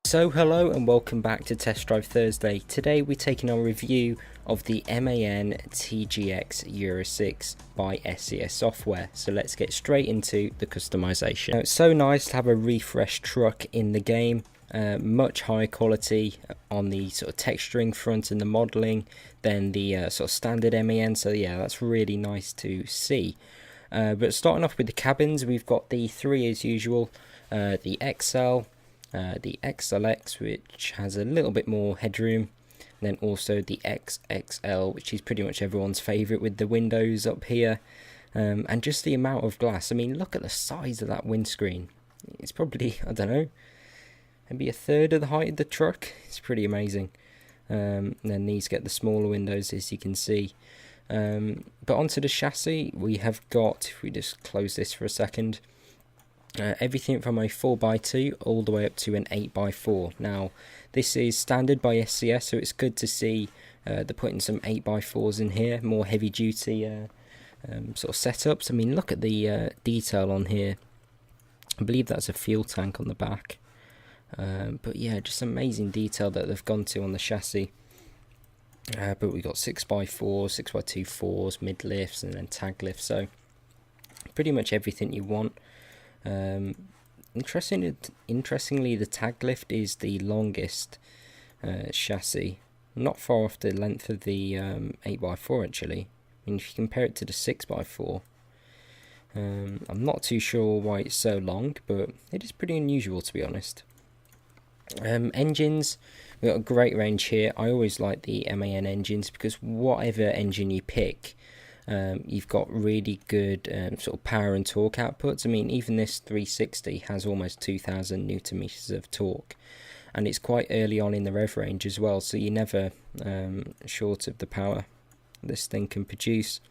So hello and welcome back to Test Drive Thursday. Today we're taking our review of the MAN TGX Euro 6 by SCS software. So let's get straight into the customization. Now, it's so nice to have a refreshed truck in the game. Much higher quality on the sort of texturing front and the modelling than the sort of standard MAN. So yeah, that's really nice to see. But starting off with the cabins, we've got the three as usual. The XL, the XLX, which has a little bit more headroom, and then also the XXL, which is pretty much everyone's favourite with the windows up here, and just the amount of glass. I mean, look at the size of that windscreen. It's probably, I don't know, maybe a third of the height of the truck. It's pretty amazing. And then these get the smaller windows, as you can see. But onto the chassis, we have got, if we just close this for a second, everything from a 4x2 all the way up to an 8x4. Now, this is standard by SCS, so it's good to see they're putting some 8x4s in here, more heavy duty sort of setups. I mean, look at the detail on here. I believe that's a fuel tank on the back. But yeah, just amazing detail that they've gone to on the chassis. But we've got 6x4s, 6x2 4s, mid lifts, and then tag lifts. So pretty much everything you want. Interestingly, the tag lift is the longest chassis, not far off the length of the 8x4 actually. I mean, if you compare it to the 6x4, I'm not too sure why it's so long, but it is pretty unusual, to be honest. Engines, we've got a great range here. I always like the MAN engines because whatever engine you pick, you've got really good sort of power and torque outputs. I mean, even this 360 has almost 2,000 newton meters of torque, and it's quite early on in the rev range as well, so you're never short of the power this thing can produce.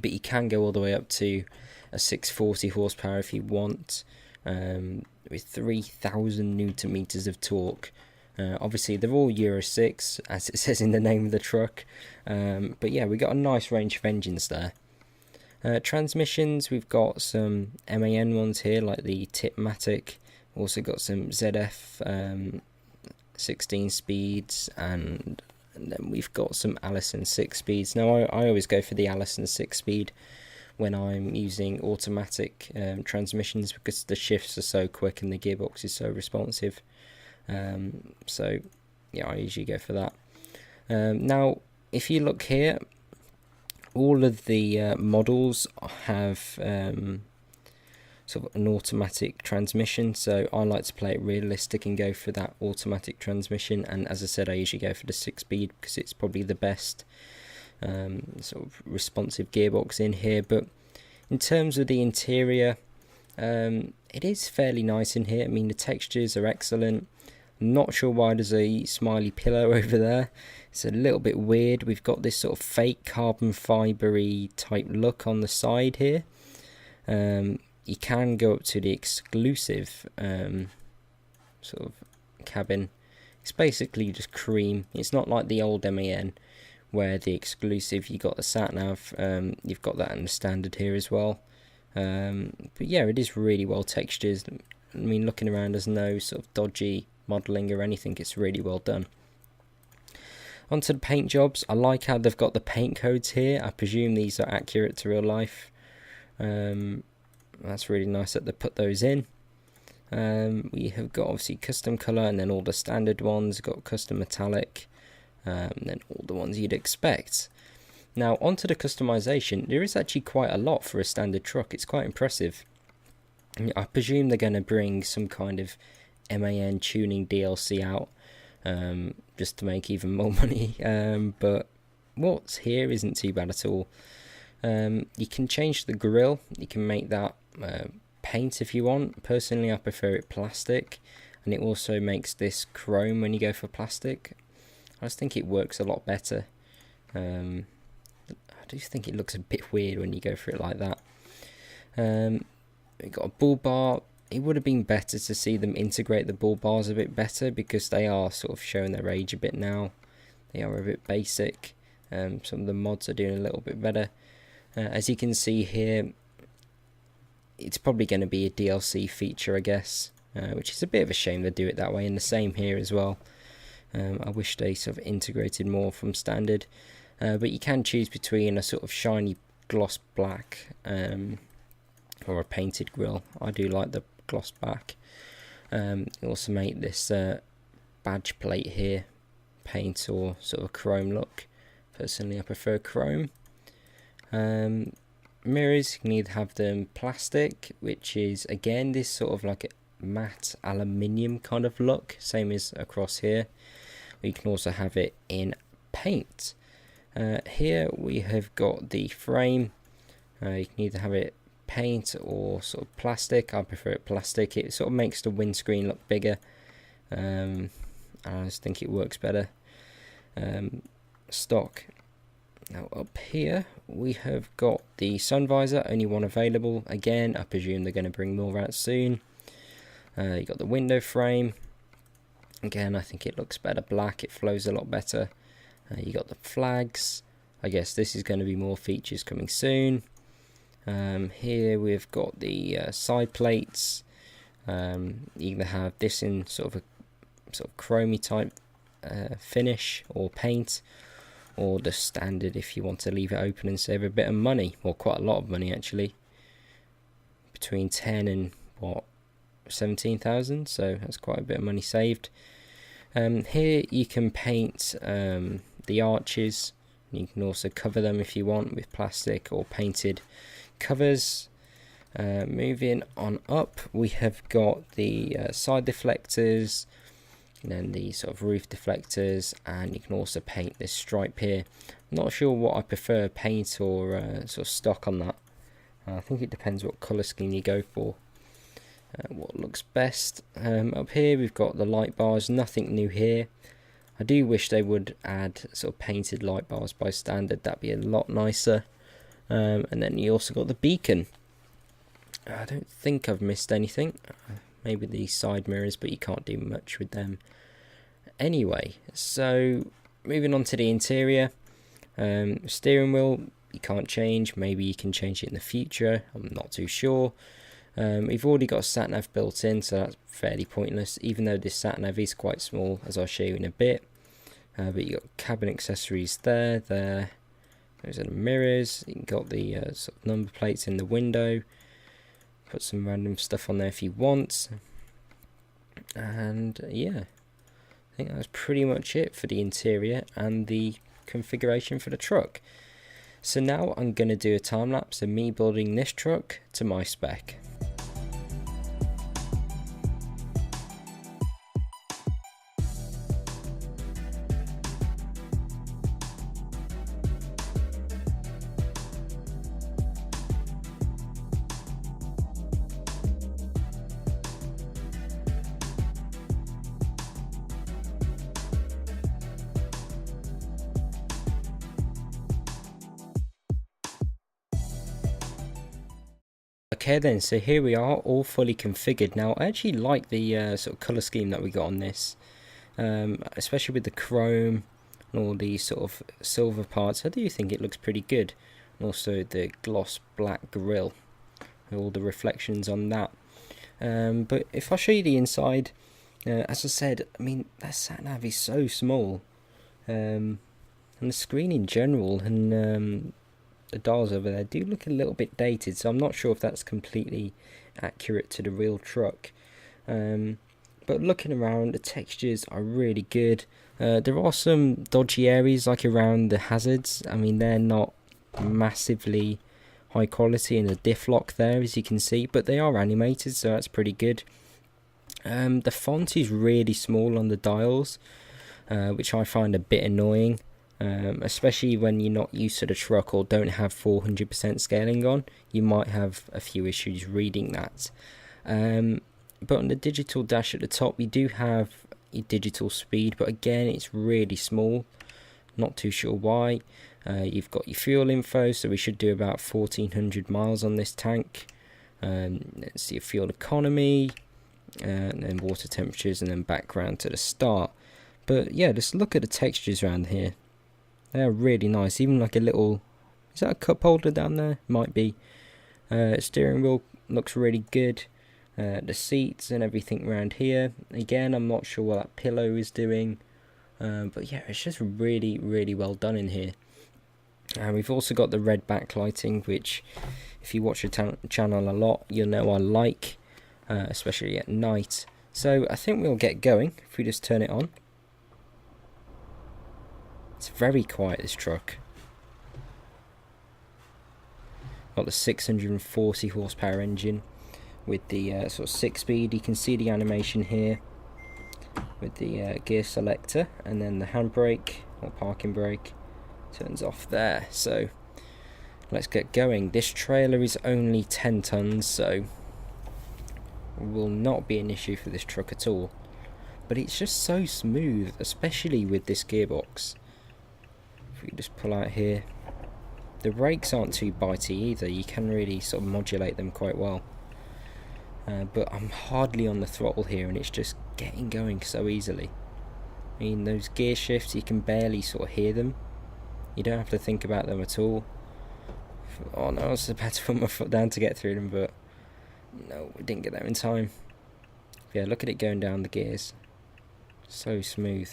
But you can go all the way up to a 640 horsepower if you want, with 3,000 newton meters of torque. Obviously they're all Euro 6, as it says in the name of the truck, but yeah, we got a nice range of engines there. Transmissions, we've got some MAN ones here, like the Tipmatic. Also got some ZF 16 speeds, and then we've got some Allison 6 speeds. Now I always go for the Allison 6 speed when I'm using automatic transmissions, because the shifts are so quick and the gearbox is so responsive. So yeah, I usually go for that. Now, if you look here, all of the models have sort of an automatic transmission, so I like to play it realistic and go for that automatic transmission. And as I said, I usually go for the 6-speed because it's probably the best sort of responsive gearbox in here. But in terms of the interior, it is fairly nice in here. I mean, the textures are excellent. Not sure why there's a smiley pillow over there. It's a little bit weird. We've got this sort of fake carbon fibre-y type look on the side here. You can go up to the exclusive sort of cabin. It's basically just cream. It's not like the old MAN where the exclusive, you got the sat-nav. You've got that in the standard here as well. But yeah, it is really well textured. I mean, looking around, there's no sort of dodgy modelling or anything. It's really well done. Onto the paint jobs. I like how they've got the paint codes here. I presume these are accurate to real life. That's really nice that they put those in. We have got obviously custom colour, and then all the standard ones. Got custom metallic, and then all the ones you'd expect. Now onto the customization. There is actually quite a lot for a standard truck. It's quite impressive. I presume they're going to bring some kind of MAN tuning DLC out, just to make even more money. But what's here isn't too bad at all. You can change the grille. You can make that paint if you want. Personally, I prefer it plastic, and it also makes this chrome when you go for plastic. I just think it works a lot better. I do think it looks a bit weird when you go for it like that. We've got a bull bar. It would have been better to see them integrate the bull bars a bit better, because they are sort of showing their age a bit now. They are a bit basic. Some of the mods are doing a little bit better. As you can see here, it's probably going to be a DLC feature, I guess. which is a bit of a shame they do it that way, and the same here as well. I wish they sort of integrated more from standard, but you can choose between a sort of shiny gloss black or a painted grille. I do like the gloss black. You also make this badge plate here paint or sort of chrome look. Personally, I prefer chrome. Mirrors, you can either have them plastic, which is again this sort of like a matte aluminium kind of look, same as across here. Or you can also have it in paint. Here we have got the frame. You can either have it paint or sort of plastic. I prefer it plastic. It sort of makes the windscreen look bigger. I just think it works better. Stock. Now up here we have got the sun visor, only one available. Again, I presume they're going to bring more out soon. You got the window frame. Again, I think it looks better black. It flows a lot better. You got the flags. I guess this is going to be more features coming soon. Here we've got the side plates. You can have this in sort of chromey type finish or paint, or the standard if you want to leave it open and save a bit of money, or quite a lot of money actually, between 10 and what, 17,000, so that's quite a bit of money saved. Here you can paint the arches. You can also cover them if you want with plastic or painted covers. Moving on up, we have got the side deflectors, and then the sort of roof deflectors, and you can also paint this stripe here. I'm not sure what I prefer, paint or sort of stock on that. I think it depends what colour scheme you go for. What looks best. Up here we've got the light bars, nothing new here. I do wish they would add sort of painted light bars by standard, that'd be a lot nicer. And then you also got the beacon. I don't think I've missed anything. Maybe the side mirrors, but you can't do much with them. Anyway, so moving on to the interior. Steering wheel, you can't change. Maybe you can change it in the future. I'm not too sure. We've already got a sat-nav built in, so that's fairly pointless, even though this sat-nav is quite small, as I'll show you in a bit. But you got cabin accessories there. Those are the mirrors. You got the sort of number plates in the window. Put some random stuff on there if you want. And yeah, I think that's pretty much it for the interior and the configuration for the truck. So now I'm going to do a time lapse of me building this truck to my spec. Okay then, so here we are, all fully configured. Now I actually like the sort of colour scheme that we got on this, especially with the chrome and all the sort of silver parts. I do think it looks pretty good, and also the gloss black grille, all the reflections on that. But if I show you the inside, as I said, I mean that sat-nav is so small, and the screen in general, and the dials over there do look a little bit dated, so I'm not sure if that's completely accurate to the real truck. But looking around, the textures are really good. There are some dodgy areas like around the hazards. I mean, they're not massively high quality in the diff lock there, as you can see, but they are animated, so that's pretty good. The font is really small on the dials, which I find a bit annoying. Especially when you're not used to the truck or don't have 400% scaling on, you might have a few issues reading that. But on the digital dash at the top, you do have your digital speed, but again, it's really small. Not too sure why. You've got your fuel info, so we should do about 1400 miles on this tank. Let's see your fuel economy, and then water temperatures, and then background to the start. But yeah, just look at the textures around here. They're really nice, even like a little, is that a cup holder down there? Might be. Steering wheel looks really good. The seats and everything around here, again, I'm not sure what that pillow is doing, but yeah, it's just really well done in here. And we've also got the red backlighting, which if you watch the channel a lot, you'll know I like, especially at night. So I think we'll get going if we just turn it on. It's very quiet, this truck. Got the 640 horsepower engine with the sort of 6-speed. You can see the animation here with the gear selector, and then the handbrake or parking brake turns off there. So let's get going. This trailer is only 10 tons, so will not be an issue for this truck at all. But it's just so smooth, especially with this gearbox. If we just pull out here, the brakes aren't too bitey either. You can really sort of modulate them quite well. But I'm hardly on the throttle here, and it's just getting going so easily. I mean, those gear shifts, you can barely sort of hear them. You don't have to think about them at all. Oh no, I was about to put my foot down to get through them, but no, we didn't get there in time. Yeah, look at it going down the gears. So smooth.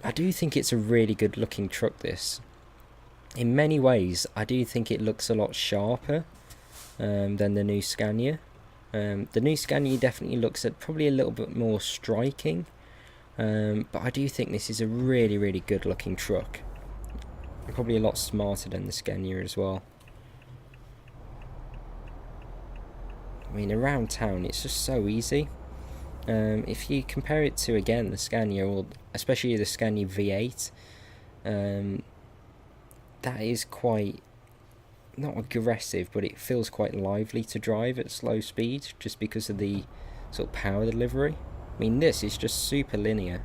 I do think it's a really good looking truck, this. In many ways, I do think it looks a lot sharper than the new Scania. The new Scania definitely looks at probably a little bit more striking, but I do think this is a really good looking truck. Probably a lot smarter than the Scania as well. I mean, around town it's just so easy. If you compare it to, again, the Scania, or especially the Scania V8, that is quite, not aggressive, but it feels quite lively to drive at slow speed, just because of the sort of power delivery. I mean, this is just super linear.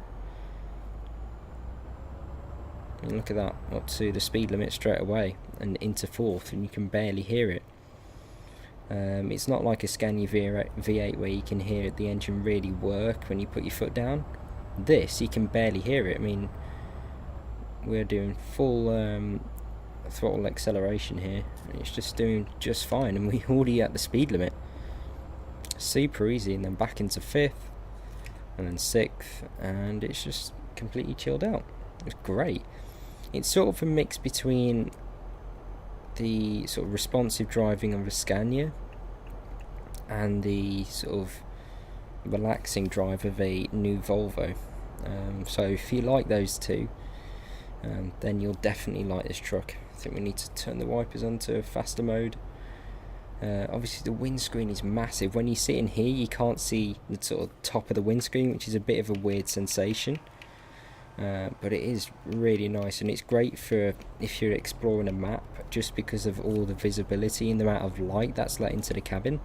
I mean, look at that, up to the speed limit straight away and into fourth, and you can barely hear it. It's not like a Scania V8 where you can hear the engine really work when you put your foot down. This, you can barely hear it. I mean, we're doing full throttle acceleration here, and it's just doing just fine, and we're already at the speed limit. Super easy, and then back into fifth, and then sixth, and it's just completely chilled out. It's great. It's sort of a mix between the sort of responsive driving of a Scania and the sort of relaxing drive of a new Volvo. So if you like those two, then you'll definitely like this truck. I think we need to turn the wipers onto faster mode. Obviously the windscreen is massive. When you sit in here, you can't see the sort of top of the windscreen, which is a bit of a weird sensation. But it is really nice, and it's great for if you're exploring a map, just because of all the visibility and the amount of light that's let into the cabin.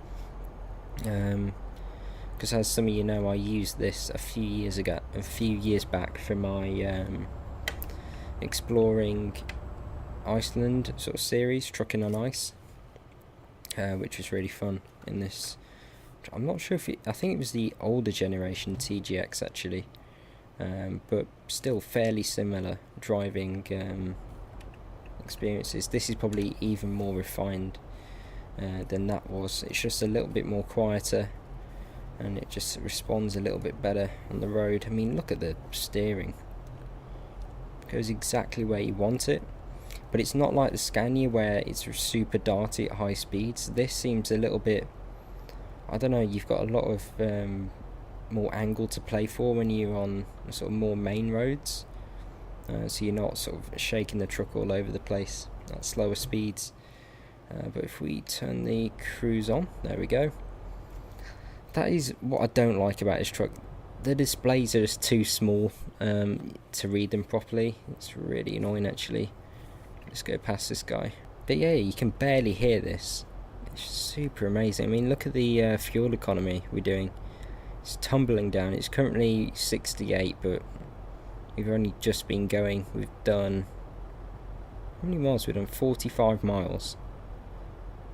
Because as some of you know, I used this a few years back for my exploring Iceland sort of series, Trucking on Ice, which was really fun. In this, I'm not sure if I think it was the older generation TGX actually. But still fairly similar driving experiences. This is probably even more refined than that was. It's just a little bit more quieter, and it just responds a little bit better on the road. I mean, look at the steering. It goes exactly where you want it, but it's not like the Scania where it's super darty at high speeds. This seems a little bit, I don't know, you've got a lot of more angle to play for when you're on sort of more main roads, so you're not sort of shaking the truck all over the place at slower speeds. But if we turn the cruise on, there we go. That is what I don't like about this truck. The displays are just too small to read them properly. It's really annoying actually. Let's go past this guy. But yeah, you can barely hear this. It's super amazing. I mean, look at the fuel economy we're doing. It's tumbling down. It's currently 68, but we've only just been going. We've done, how many miles? We've done 45 miles.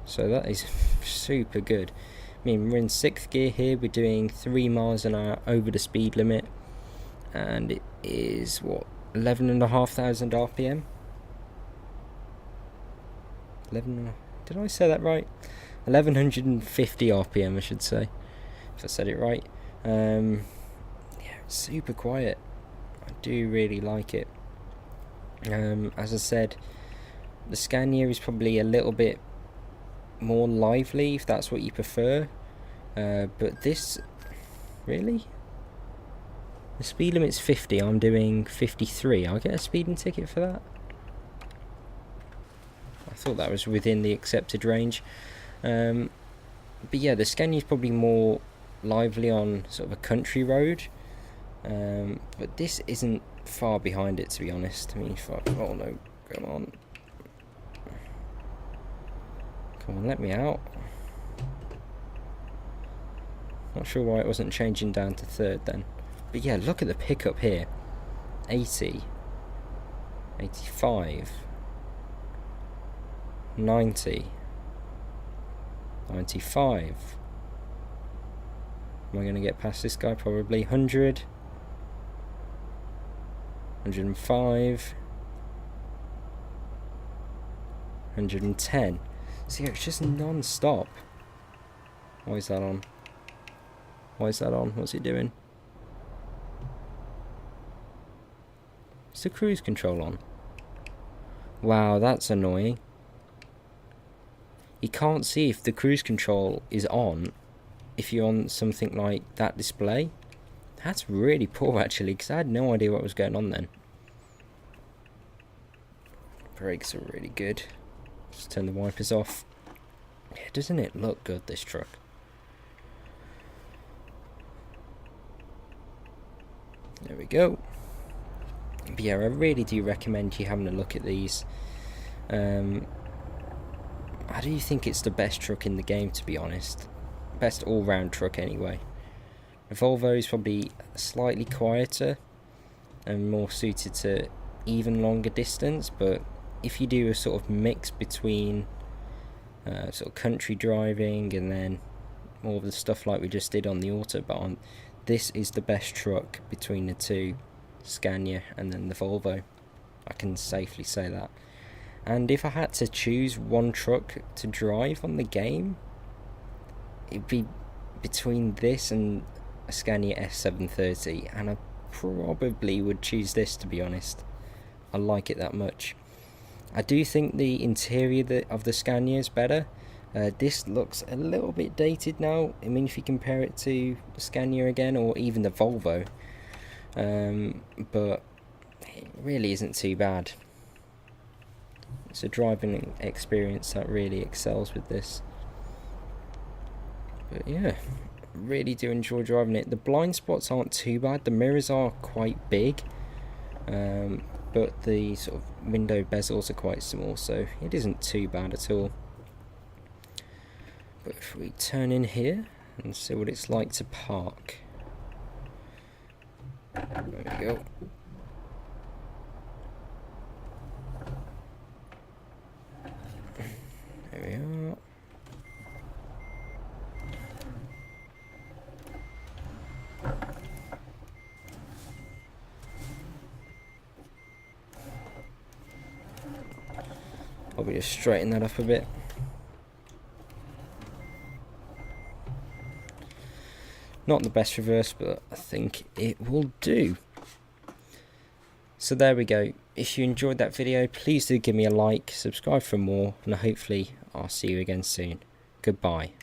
So that is super good. I mean, we're in 6th gear here. We're doing 3 miles an hour over the speed limit, and it is what, 11,500 RPM. 11. Did I say that right? 1150 RPM, I should say, if I said it right. Yeah, it's super quiet. I do really like it. As I said, the Scania is probably a little bit more lively if that's what you prefer, but this, really? The speed limit's 50, I'm doing 53. I'll get a speeding ticket for that? I thought that was within the accepted range. But yeah, the Scania is probably more lively on sort of a country road, but this isn't far behind it, to be honest. I mean, oh no, come on. Come on, let me out. Not sure why it wasn't changing down to third then. But yeah, look at the pickup here. 80. 85. 90. 95. Am I going to get past this guy? Probably. 100. 105. 110. See, it's just non-stop. Why is that on? Why is that on? What's it doing? Is the cruise control on? Wow, that's annoying. You can't see if the cruise control is on if you're on something like that display. That's really poor, actually, because I had no idea what was going on then. Brakes are really good. Just turn the wipers off. Yeah, doesn't it look good, this truck? There we go. But yeah, I really do recommend you having a look at these. I do think it's the best truck in the game, to be honest. Best all-round truck anyway. The Volvo is probably slightly quieter and more suited to even longer distance, but if you do a sort of mix between sort of country driving and then more of the stuff like we just did on the Autobahn, this is the best truck between the two, Scania and then the Volvo. I can safely say that. And if I had to choose one truck to drive on the game, it'd be between this and a Scania S730, and I probably would choose this, to be honest. I like it that much. I do think the interior of the Scania is better. This looks a little bit dated now. I mean, if you compare it to the Scania again, or even the Volvo, but it really isn't too bad. It's a driving experience that really excels with this. But yeah, really do enjoy driving it. The blind spots aren't too bad. The mirrors are quite big, but the sort of window bezels are quite small, so it isn't too bad at all. But if we turn in here and see what it's like to park. There we go. There we are. Probably just straighten that up a bit. Not the best reverse, but I think it will do. So there we go. If you enjoyed that video, please do give me a like, subscribe for more, and hopefully I'll see you again soon. Goodbye.